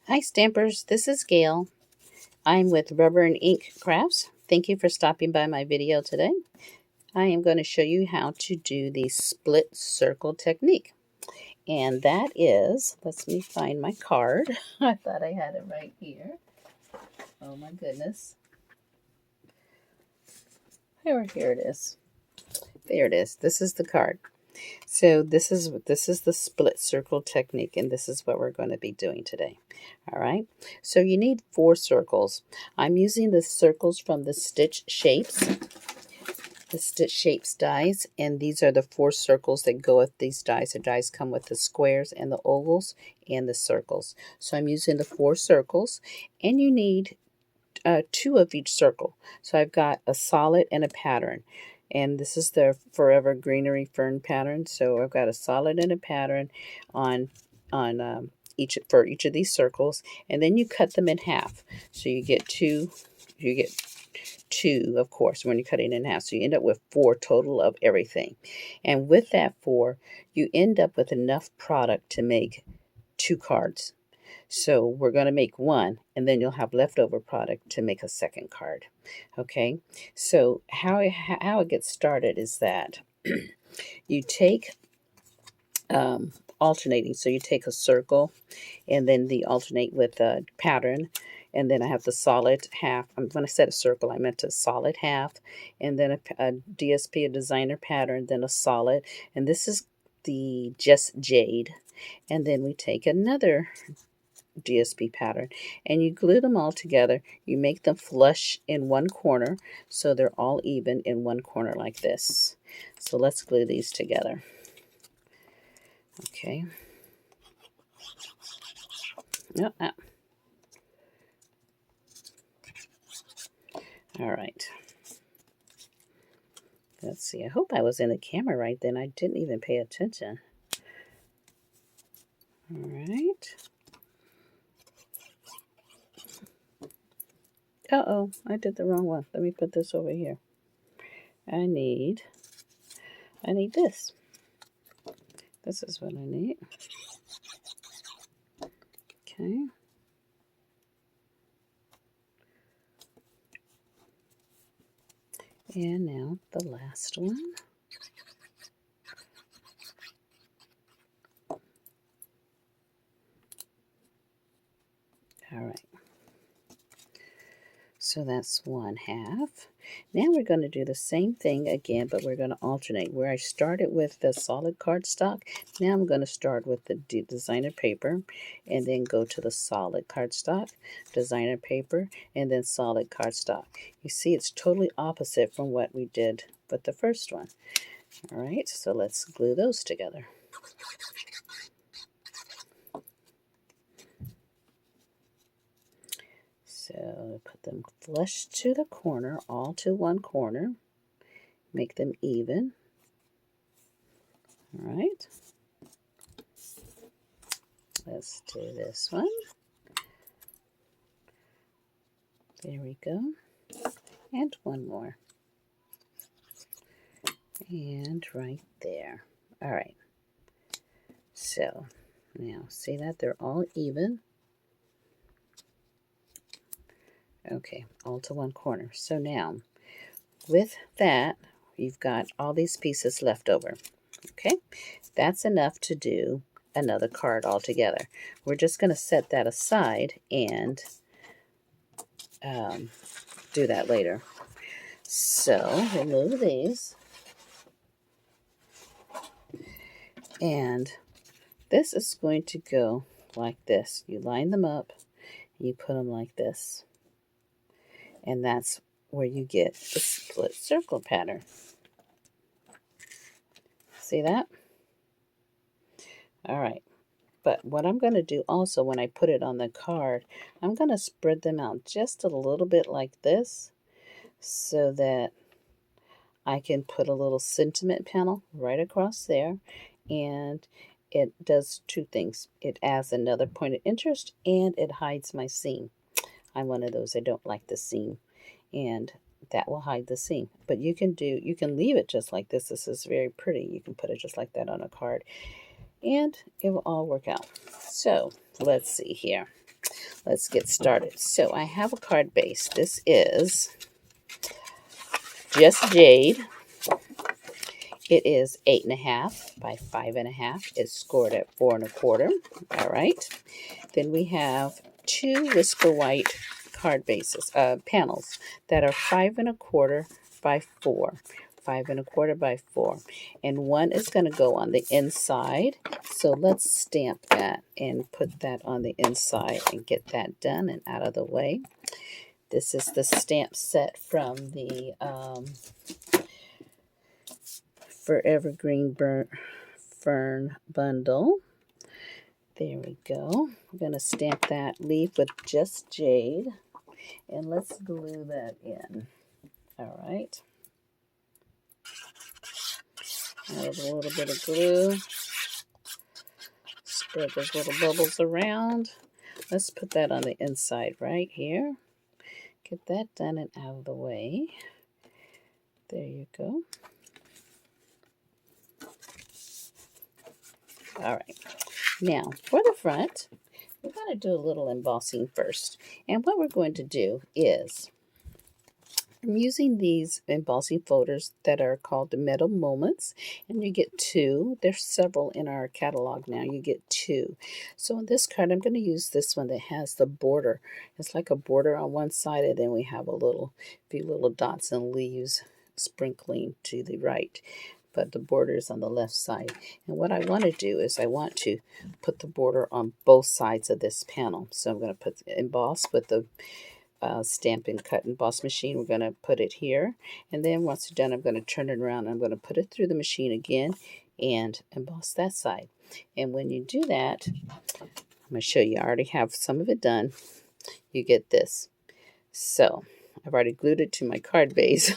Hi Stampers, this is Gail. I'm with Rubber and Ink Crafts. Thank you for stopping by my video today. I am going to show you how to do the split circle technique. And that is, let me find my card. I thought I had it right here. Oh my goodness. Here it is. There it is. This is the card. So this is the split circle technique, and this is what we're going to be doing today. All right. So you need 4 circles. I'm using the circles from the Stitch Shapes dies, and these are the 4 circles that go with these dies. The dies come with the squares and the ovals and the circles. So I'm using the 4 circles, and you need 2 of each circle. So I've got a solid and a pattern. And this is the Forever Greenery Fern pattern. So I've got a solid and a pattern on each of these circles, and then you cut them in half. So you get two, of course, when you're cutting in half. So you end up with 4 total of everything. And with that 4, you end up with enough product to make 2 cards. So we're going to make 1, and then you'll have leftover product to make a second card. Okay, so how it gets started is that you take alternating. So you take a circle, and then the alternate with a pattern. And then I have the solid half. When I said a circle, I meant a solid half, and then a DSP, a designer pattern, then a solid. And this is the Just Jade. And then we take another DSP pattern, and you glue them all together. You make them flush in one corner, so they're all even in one corner like this. So let's glue these together. Okay. No, no. All right. Let's see. I hope I was in the camera right then. I didn't even pay attention. All right. Uh-oh, I did the wrong one. Let me put this over here. I need this. This is what I need. Okay. And now the last one. All right. So that's 1/2. Now we're going to do the same thing again, but we're going to alternate. Where I started with the solid cardstock, now I'm going to start with the designer paper, and then go to the solid cardstock, designer paper, and then solid cardstock. You see, it's totally opposite from what we did with the first one. All right, so let's glue those together. So put them flush to the corner, all to one corner. Make them even. All right. Let's do this one. There we go. And one more. And right there. All right. So now see that they're all even. Okay, all to one corner. So now with that, you've got all these pieces left over. Okay, that's enough to do another card altogether. We're just going to set that aside and do that later. So remove these, and this is going to go like this. You line them up, you put them like this, and that's where you get the split circle pattern. See that? All right. But what I'm going to do also when I put it on the card, I'm going to spread them out just a little bit like this, so that I can put a little sentiment panel right across there, and it does 2 things. It adds another point of interest, and it hides my seam. I'm one of those, I don't like the seam, and that will hide the seam. But you can leave it just like this. This is very pretty. You can put it just like that on a card, and it will all work out. So let's see here. let's get started. So I have a card base. This is Just Jade. It is 8.5 by 5.5. It's scored at 4.25. All right. Then we have two Whisper White card bases, panels that are 5.25 by 4. 5.25 by 4. And one is going to go on the inside. So let's stamp that and put that on the inside and get that done and out of the way. This is the stamp set from the Forever Green Fern bundle. There we go. We're going to stamp that leaf with Just Jade. And let's glue that in. All right. Add a little bit of glue. Spread those little bubbles around. Let's put that on the inside right here. Get that done and out of the way. There you go. All right. Now, for the front, we're going to do a little embossing first. And what we're going to do is, I'm using these embossing folders that are called the Metal Moments, and you get two. There's several in our catalog now. You get two. So on this card, I'm going to use this one that has the border. It's like a border on one side, and then we have a few little dots and leaves sprinkling to the right. But the border is on the left side. And what I want to do is I want to put the border on both sides of this panel. So I'm going to put emboss with the stamp and cut emboss machine. We're going to put it here, and then once it's done, I'm going to turn it around. I'm going to put it through the machine again and emboss that side. And when you do that, I'm going to show you. I already have some of it done. You get this. So I've already glued it to my card base.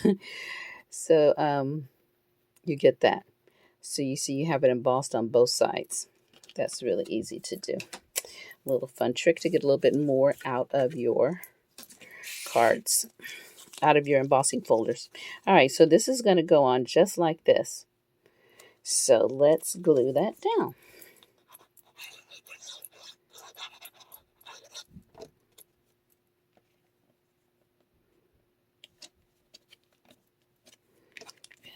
So you get that. So you see you have it embossed on both sides. That's really easy to do. A little fun trick to get a little bit more out of your cards, out of your embossing folders. All right, so this is going to go on just like this. So let's glue that down.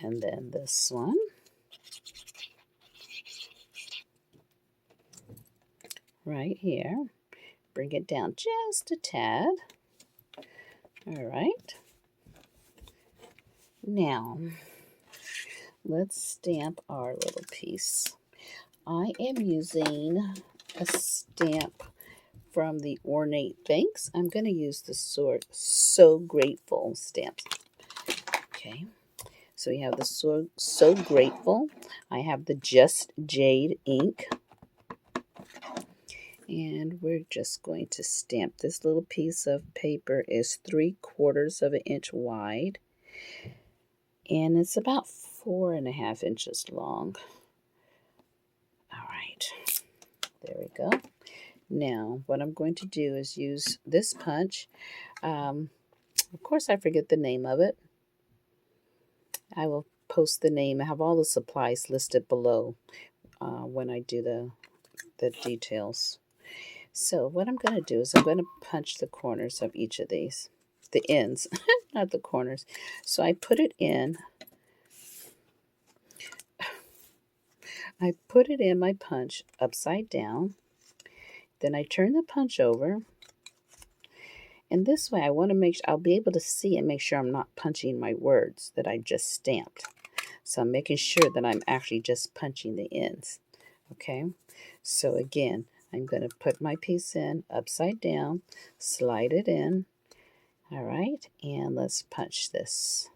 And then this one. Right here. Bring it down just a tad. All right. Now, let's stamp our little piece. I am using a stamp from the Ornate Banks. I'm going to use the So Grateful stamps. Okay. So we have the So Grateful. I have the Just Jade ink. And we're just going to stamp. This little piece of paper is 3/4 of an inch wide. And it's about 4.5 inches long. All right. There we go. Now, what I'm going to do is use this punch. Of course, I forget the name of it. I will post the name. I have all the supplies listed below when I do the details. So what I'm going to do is I'm going to punch the corners of each of these. The ends, not the corners. So I put it in. I put it in my punch upside down. Then I turn the punch over. And this way I want to make sure I'll be able to see and make sure I'm not punching my words that I just stamped. So I'm making sure that I'm actually just punching the ends. Okay. So again, I'm going to put my piece in upside down, slide it in. All right. And let's punch this.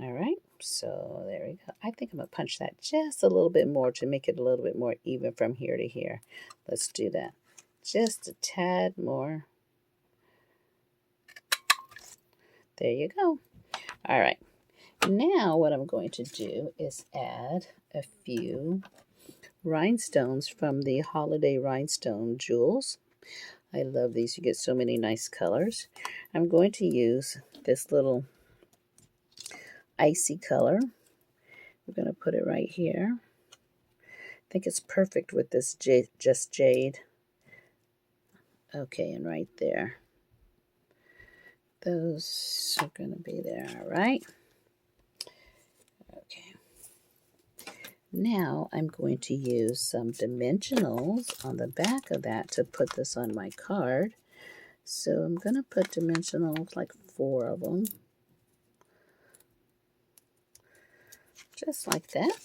All right. So there we go. I think I'm going to punch that just a little bit more to make it a little bit more even from here to here. Let's do that. Just a tad more. There you go. All right. Now what I'm going to do is add a few rhinestones from the Holiday Rhinestone Jewels. I love these. You get so many nice colors. I'm going to use this little icy color. We're going to put it right here. I think it's perfect with this Just Jade Okay, and right there. Those are going to be there, all right? Okay. Now I'm going to use some dimensionals on the back of that to put this on my card. So I'm going to put dimensionals, like 4 of them. Just like that.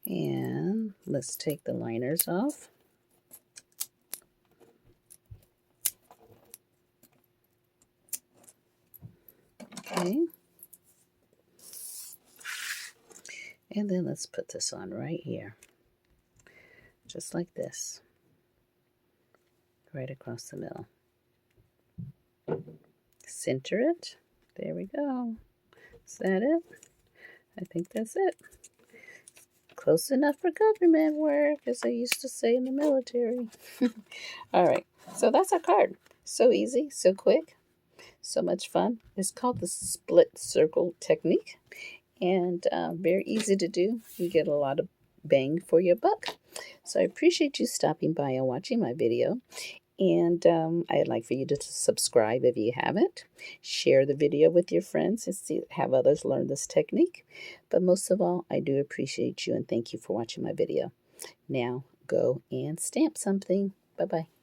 And let's take the liners off. Okay. And then let's put this on right here. Just like this. Right across the middle. Center it. There we go. Is that it? I think that's it. Close enough for government work, as I used to say in the military. All right, so that's our card. So easy, so quick, so much fun. It's called the split circle technique, and very easy to do. You get a lot of bang for your buck. So I appreciate you stopping by and watching my video. And I'd like for you to subscribe if you haven't. Share the video with your friends and have others learn this technique. But most of all, I do appreciate you and thank you for watching my video. Now go and stamp something. Bye-bye.